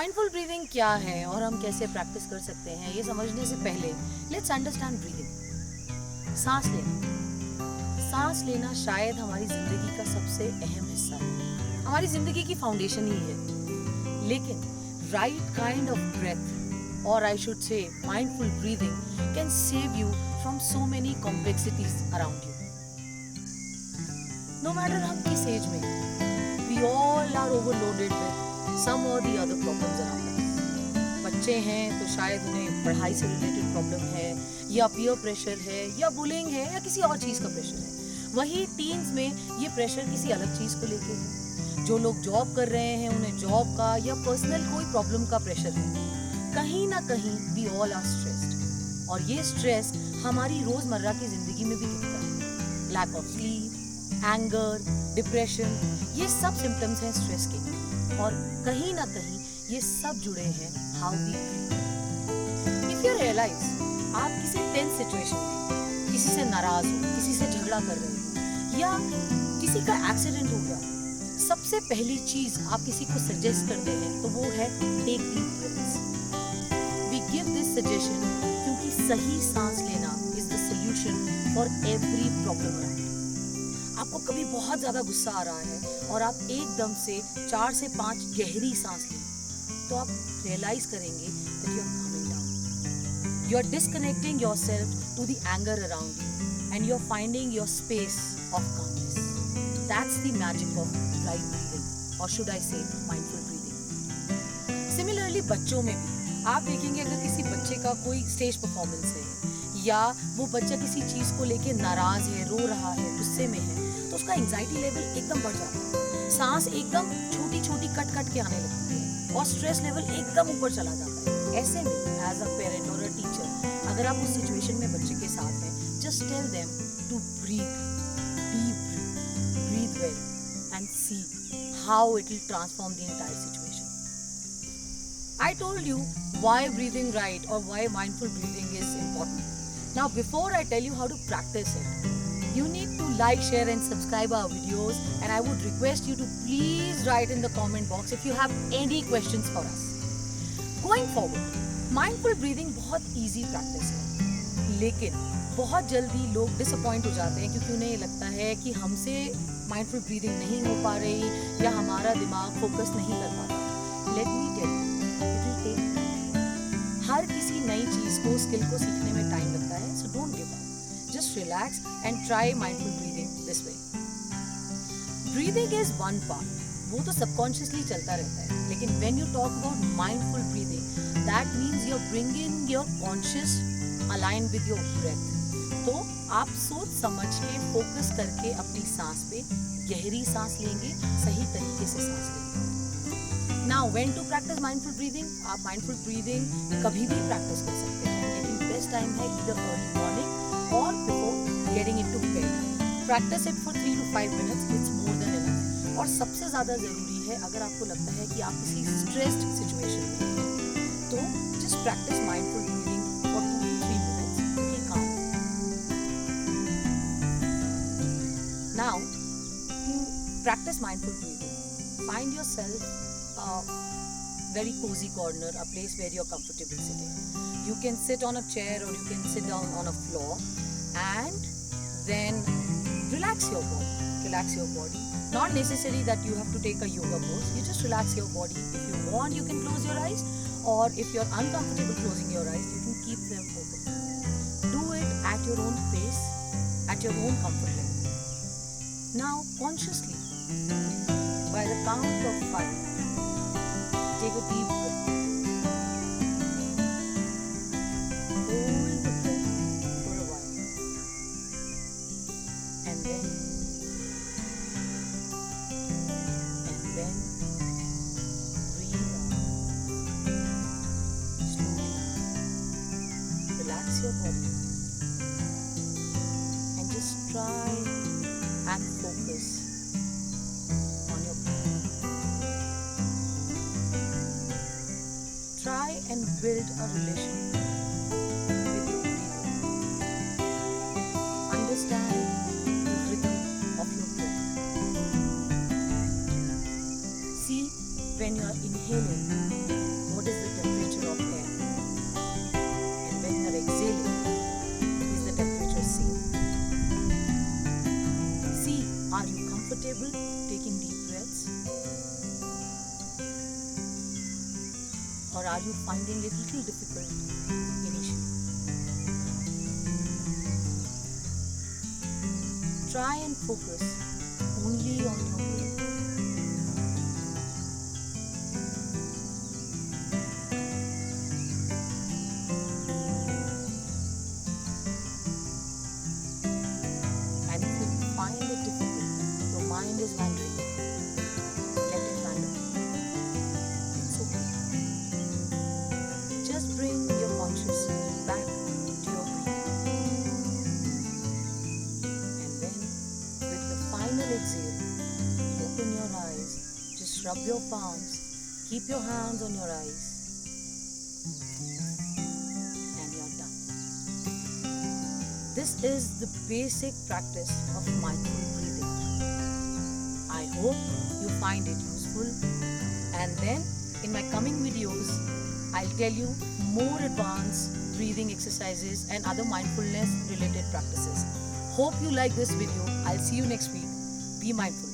Mindful breathing क्या है और हम कैसे प्रैक्टिस कर सकते हैं, ये समझने से पहले लेट्स अंडरस्टैंड ब्रीदिंग। सांस लेना। सांस लेना शायद हमारी जिंदगी का सबसे अहम हिस्सा है, हमारी जिंदगी की फाउंडेशन ही है। लेकिन राइट काइंड ऑफ ब्रेथ, और I should say mindful breathing, can save you from so many complexities around you. No matter हम किस एज में, we all are overloaded with some or the other problems around us। बच्चे हैं तो शायद उन्हें पढ़ाई से रिलेटेड प्रॉब्लम है, या पीयर प्रेशर है, या बुलिंग है, या किसी और चीज़ का प्रेशर है। वहीं टीन्स में ये प्रेशर किसी अलग चीज़ को लेके है। जो लोग जॉब कर रहे हैं उन्हें जॉब का या पर्सनल कोई प्रॉब्लम का प्रेशर है। कहीं ना कहीं वी ऑल आर स्ट्रेस्ड, और ये स्ट्रेस हमारी रोज़मर्रा की ज़िंदगी में भी दिखता है। Lack of sleep, anger, depression, ये सब सिम्टम्स हैं स्ट्रेस के। और कहीं ना कहीं ये सब जुड़े हैं how we feel. If you realise आप किसी टेंस सिचुएशन में किसी से नाराज हो, किसी से झगड़ा कर रहे हो, या किसी का एक्सीडेंट हो गया, सबसे पहली चीज आप किसी को सजेस्ट करते हैं तो वो है take deep breaths. We give this suggestion क्योंकि सही सांस लेना is the solution for every problem. आपको कभी बहुत ज़्यादा गुस्सा आ रहा है और आप एकदम से 4 से 5 गहरी सांस लें, तो आप रियलाइज करेंगे that you are calming down. You are disconnecting yourself to the anger around you and you are finding your space of calmness. That's the magic of right breathing, or should I say mindful breathing. Similarly बच्चों में भी आप देखेंगे, अगर किसी बच्चे का कोई स्टेज परफॉर्मेंस है या वो बच्चा किसी चीज़ को लेके नाराज है, रो रहा है, गुस्से में है, तो उसका एंजाइटी लेवल एकदम बढ़ जाता है। सांस एकदम छोटी छोटी कट कट के आने लगती है और स्ट्रेस लेवल एकदम ऊपर चला जाता है। ऐसे में एज अ पेरेंट और अ टीचर, अगर आप उस सिचुएशन में बच्चे के साथ हैं, just tell them to breathe deep, breathe well and see how it will transform the entire situation. I told you why breathing right or why mindful breathing is important. Now before I tell you how to practice it, you need to like, share and subscribe our videos, and I would request you to please write in the comment box if you have any questions for us. Going forward, mindful breathing बहुत easy practice है, लेकिन बहुत जल्दी लोग disappoint हो जाते हैं क्योंकि उन्हें ये लगता है कि हमसे mindful breathing नहीं हो पा रही या हमारा दिमाग फोकस नहीं कर पाता। Let me tell you, हर किसी नई चीज को, स्किल को सीखने में टाइम लगता है, so don't give up, just relax and try mindful breathing this way. Breathing is one part, वो तो सबकॉन्शियसली चलता रहता है, लेकिन when you talk about mindful breathing, that means you are bringing your conscious align with your breath. तो आप सोच समझ के, फोकस करके अपनी सांस पे गहरी सांस लेंगे, सही तरीके से सांस लेंगे। Now, when to practice mindful breathing? आप mindful breathing कभी भी practice कर सकते हैं, लेकिन best time है either early morning or before getting into bed. Practice it for 3 to 5 minutes. It's more than enough. और सबसे ज़्यादा ज़रूरी है, अगर आपको लगता है कि आप किसी stressed situation में हैं, तो just practice mindful breathing for 2 to 3 minutes to be calm. Now, to practice mindful breathing, find yourself a very cozy corner, a place where you're comfortable sitting. You can sit on a chair or you can sit down on a floor and then relax your body. Relax your body. Not necessary that you have to take a yoga pose. You just relax your body. If you want, you can close your eyes, or if you're uncomfortable closing your eyes, you can keep them open. Do it at your own pace, at your own comfort level. Now, consciously, by the count of 5, take a deep breath. Hold the breath for a while. And then breathe out. Slowly relax your body and just try and focus on your breath. Try and build a relation with your breathing. Understand the rhythm of your breath. See, when you are inhaling, comfortable taking deep breaths? Or are you finding it a little difficult initially? Try and focus only on your breath. And if you find it difficult, your mind is wandering, let it wander. It's okay. Just bring your consciousness back to your breathing. And then, with the final exhale, open your eyes, just rub your palms, keep your hands on your eyes, and you're done. This is the basic practice of mindful breathing. I hope you find it useful, and then in my coming videos, I'll tell you more advanced breathing exercises and other mindfulness related practices. Hope you like this video. I'll see you next week. Be mindful.